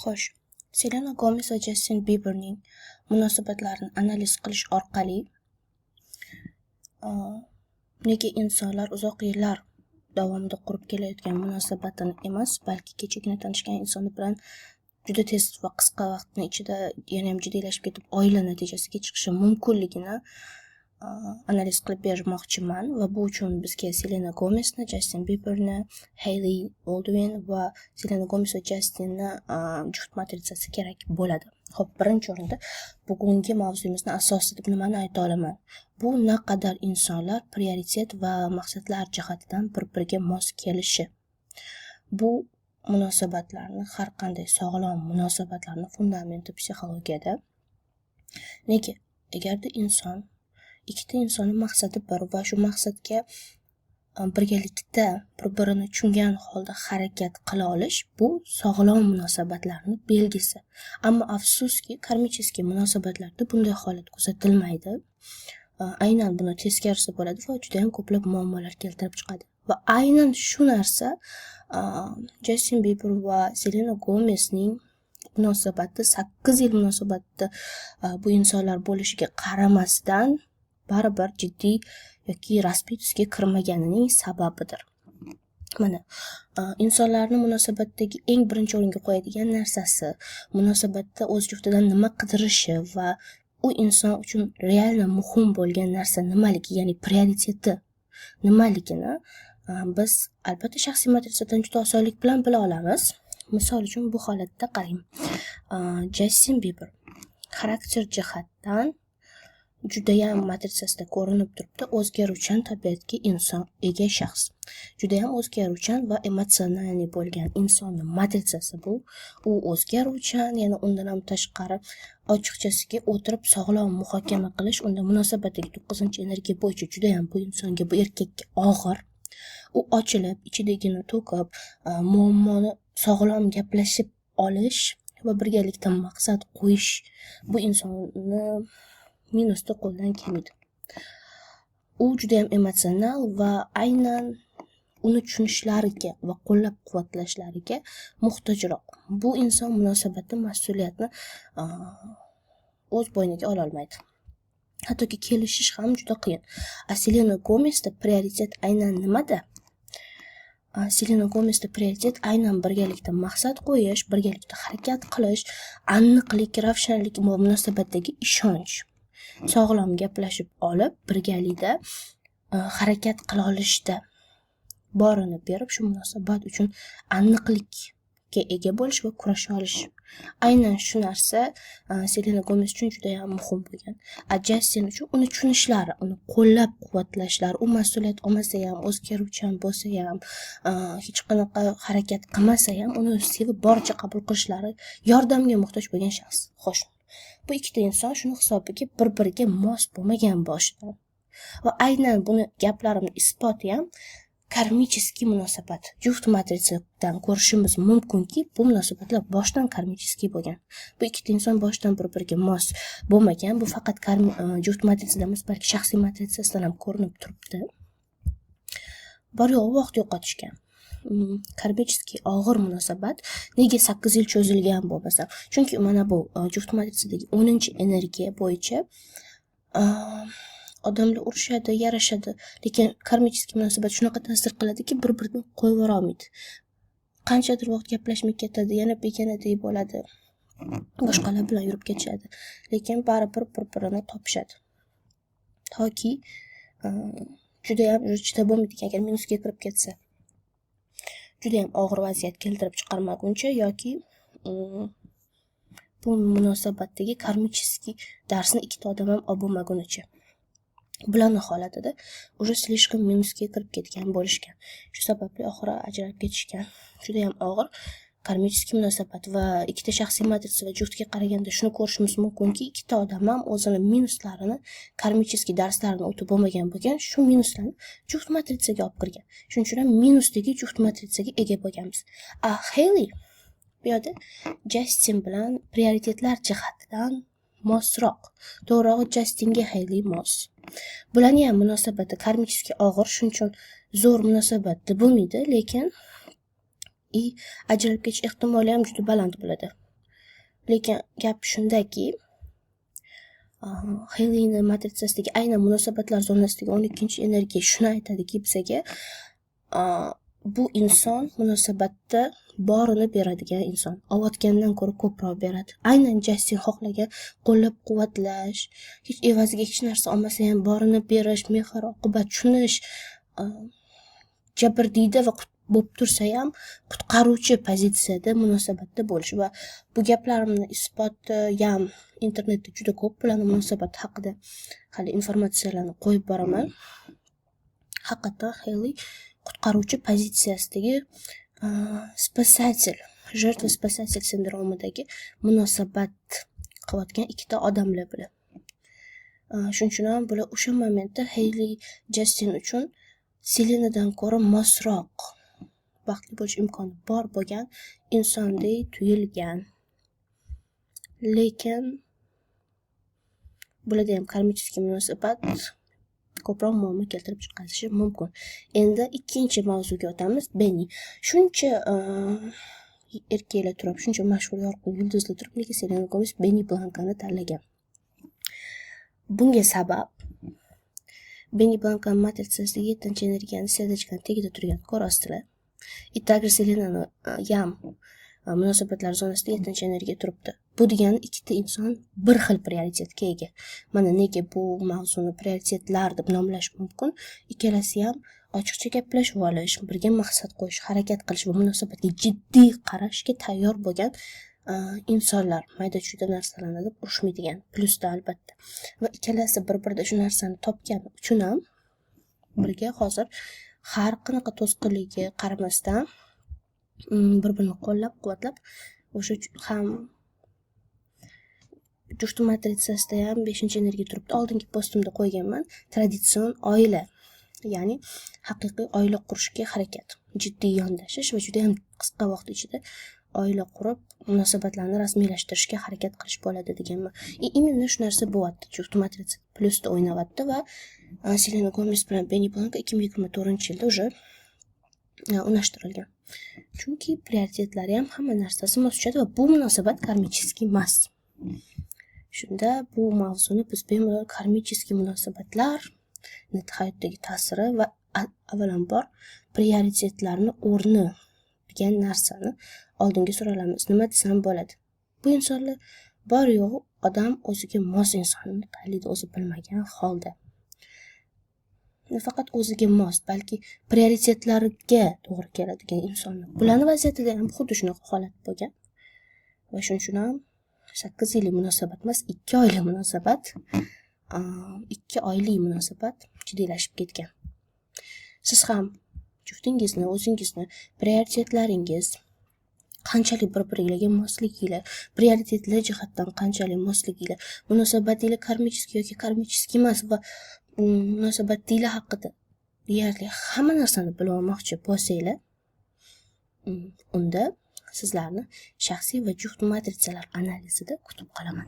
Xo'sh, Selena Gomez va Justin Bieberning munosabatlarini analiz qilish orqali nega insonlar uzoq yillar davomida qurib kelayotgan munosabatini emas, balki kechagina tanishgan insoni bilan juda tez va qisqa vaqtni ichida yana ham jiddiylashib ketib oila natijasiga chiqishi mumkinligini analiz qilib bermoqchiman va bu uchun bizga Selena Gomezni, Justin Bieberni, Hailey Baldwin va Selena Gomez va Justinni juft matritsasi kerak bo'ladi. Xo'p, birinchi o'rinda bugungi mavzuimizni asosida deb nimani ayta olaman? Bu naqadar insonlar prioritet va maqsadlar jihatidan bir-biriga mos kelishi. Bu munosabatlarni, har qanday sog'lom munosabatlarni fundamenti psixologiyada. Nega? Agarda ikkita insonning maqsadi bir va shu maqsadga birgalikda bir-birini tushungan holda harakat qila olish, bu sog'lom munosabatlarning belgisi. Ammo afsuski, karmicheskiy munosabatlarda bunday holat kuzatilmaydi. Aynan buni teskarisi bo'ladi va juda ham ko'plab muammolar keltirib chiqadi. Va aynan shu narsa Justin Bieber va Selena Gomezning munosabati 8 yil munosabatda bu insonlar bo'lishiga qaramasdan baribir jiddiy yoki rasmiy tusga kirmaganining sababidir. Mana, insonlarning munosabatdagi eng birinchi o'ringa qo'yadigan narsasi munosabatda o'z juftidan nima qidirishi va u inson uchun realni muhim bo'lgan narsa nimaligi, ya'ni prioriteti nimaligini biz albatta shaxsiy matrisadan juda osonlik bilan bila olamiz. Misol uchun bu holatda qarang. Justin Bieber xarakter jihatdan judayam matritsasida ko'rinib turibdi, o'zgaruvchan tabiatga inson ega shaxs. Judayam o'zgaruvchan va emotsional bo'lgan insonning matritsasi bu. U o'zgaruvchan, yana undan ham tashqari ochiqchasiga o'tirib sog'lom muhokama qilish, unda munosabatdagi 9-energiya bo'yicha judayam bu insonga, bu erkakka og'ir. U ochilib, ichidagini to'kib, muammoni sog'lom gaplashib olish va birgalikda maqsad qo'yish bu insonni minusda qo'ldan kelmaydi. U juda ham emotsional va aynan uni tushunishlariga va qo'llab-quvvatlashlariga muhtojroq. Bu inson munosabatda mas'uliyatni o'z bo'yniga ola olmaydi. Hattoki kelishish ham juda qiyin. Selena Gomezda prioritet aynan nimada? Selena Gomezda prioritet aynan birgalikda maqsad qo'yish, birgalikda harakat qilish, aniqlik, ravshanlik va munosabatdagi ishonch. Sog'lom gaplashib olib, birgalikda harakat qila olishda borini berib, shu munosabat uchun aniqlikka ega bo'lish va kurasha olish. Aynan shu narsa Selena Gomez uchun juda ham muhim bo'lgan. Justin uchun uni tushunishlari, uni qo'llab-quvvatlashlari, u mas'uliyat olmasa ham, o'zgaruvchan bo'lsa ham, hech qanaqa harakat qilmasa ham, uni sevib boricha qabul qilishlari, yordamga muhtoj bo'lgan shaxs. Xo'sh, bu ikkita inson shuni hisobiga bir-biriga mos bo'lmagan boshidan. Va aynan buni gaplarimning isboti ham karmicheskiy munosabat. Juft matrisadan ko'rishimiz mumkinki, bu munosabatlar boshdan karmicheskiy bo'lgan. Bu ikkita inson boshdan bir-biriga mos bo'lmagan. Bu faqat juft matrisada emas, balki shaxsiy matrisasidan ham ko'rinib turibdi. Bor yo'q vaqt yo'qotishgan. Karmicheskiy og'ir munosabat nega 8 yil cho'zilgan bo'lmasa? Chunki mana bu juft matrisadagi 10-energiya bo'yicha odamlar urushadi, yarashadi, lekin karmicheskiy munosabat shunaqa ta'sir qiladiki, bir-birini qo'yib yubora olmaydi. Qanchadir vaqt gaplashmay ketadi, yana begonaday bo'ladi, boshqalar bilan yurib ketishadi, lekin baribir bir-birini topishadi. Toki juda ham chidab bo'lmaydigan, agar minusga kirib ketsa, juda ham og'ir vaziyat keltirib chiqarmaguncha yoki bu munosabatdagi karmicheskiy darsni ikkita odam ham olib bo'lmagunicha. Bularning holatida уже слишком minusga kirib ketgan bo'lishgan. Shu sababli oxiri ajralib ketishgan. Juda ham og'ir karmicheskiy munosabat va ikkita shaxsiy matrisa va juftga qaraganda shuni ko'rishimiz mumkinki, ikkita odam ham o'zini minuslarini, karmicheskiy darslarini o'tib bo'lmagan bo'lgan, shu minuslarni juft matrisaga olib kirgan. Shuning uchun ham minusdagi juft matrisaga ega bo'lganmiz. Hailey bu yerda Justin bilan prioritetlar jihatidan mosroq. To'g'rirog'i Justinga Hailey mos. Bularning ham munosabati karmicheskiy og'ir, shuning uchun zo'r munosabatda bo'lmaydi, lekin ajralib ketish ehtimoli ham juda baland bo'ladi. lekin gap shundaki, Haleyni matrisasidagi aynan munosabatlar zonasidagi 12-energiya shuni aytadiki bizga, bu inson munosabatda borini beradigan inson. Olotgandan ko'ra ko'proq beradi. Aynan Jastin xohlagan qo'llab-quvvatlash, hech evaziga hech narsa olmasa ham borini berish, mehr-oqibat tushunish, jabrdiyda va bo'lib tursa ham qutqaruvchi pozitsiyada munosabatda bo'lish. Va bu gaplarimni isboti ham internetda juda ko'p, bularning munosabati haqida hali informatsiyalarni qo'yib boraman. Haqiqatan Haley qutqaruvchi pozitsiyasidagi спасатель, жертва спасатель sindromidagi munosabat qilayotgan ikkita odamlar bular. Shuning uchun ham bular o'sha momentda Haley Jastin uchun Selenadan ko'ra mosroq, baxtli bo'lish imkoni bor bo'lgan insondek tuyulgan. Lekin bularda ham karmический munosabat ko'proq muammo keltirib chiqarishi mumkin. Endi ikkinchi mavzuga o'tamiz. Benni. Shuncha erkaklar turib, shuncha mashhur yorqin yulduzlar turib, lekin Selena Gomez Benni Blankani tanlagan. Bunga sabab Benni Blanka matrisasidagi 7-energiyani serdochkani tagida turgan ko'rasizlar. Itagir Selenani ham munosabatlar zonasida 7-energiya turibdi. Bu degani ikkita inson bir xil prioritetga ega. Mana nega bu mavzuni prioritetlar deb nomlash mumkin. Ikkalasi ham ochiqcha gaplashib olish, birga maqsad qo'yish, harakat qilish va munosabatga jiddiy qarashga tayyor bo'lgan insonlar. Mayda-chuyda narsalarni deb urushmaydigan, plyusda albatta. Va ikkalasi bir-birida shu narsani topgani uchun ham birga hozir har qanaqa to'sqinligiga qaramasdan bir-birini qo'llab-quvvatlab, o'sha ham juft matritsasida ham 5-energiya turibdi. Oldingi postimda qo'yganman. Traditsion oila, ya'ni haqiqiy oila qurishga harakat, jiddiy yondashish va juda ham qisqa vaqt ichida oila qurib, munosabatlarni rasmiylashtirishga harakat qilish bo'ladi deganman. Именно shu narsa bo'lyapti. Juft matritsa plyusda o'ynayapti va Selena Gomez bilan Benni Blanka 2024-yilda уже unashtirilgan. Chunki prioritetlari ham hamma narsasi mos tushadi va bu munosabat karmический emas. Shunda bu mavzuni biz bemalol karmический munosabatlar hayotdagi ta'siri va avvalambor prioritetlarni o'rni degan narsani oldinga suramiz. Nima desam bo'ladi? Bu insonlar bor yo'q odam o'ziga mos insonni tanlaydi, o'zi bilmagan holda. Nafaqat o'ziga mos, balki prioritetlariga to'g'ri keladigan insonlar. Bularning vaziyatida ham xuddi shunaqa holat bo'lgan. Va shuning uchun ham 8 yillik munosabat emas, 2 oylik munosabat, 2 oylik munosabat jiddiylashib ketgan. Siz ham juftingizni, o'zingizni, prioritetlaringiz qanchalik bir-biringizga mosliginglar, prioritetlar jihatdan qanchalik mosliginglar, munosabatinglar karmический yoki karmический emas va munosabatinglar haqida deyarli hamma narsani bilib olmoqchi bo'lsanglar, unda sizlarni shaxsiy va juft matritsalar analizida kutib qolaman.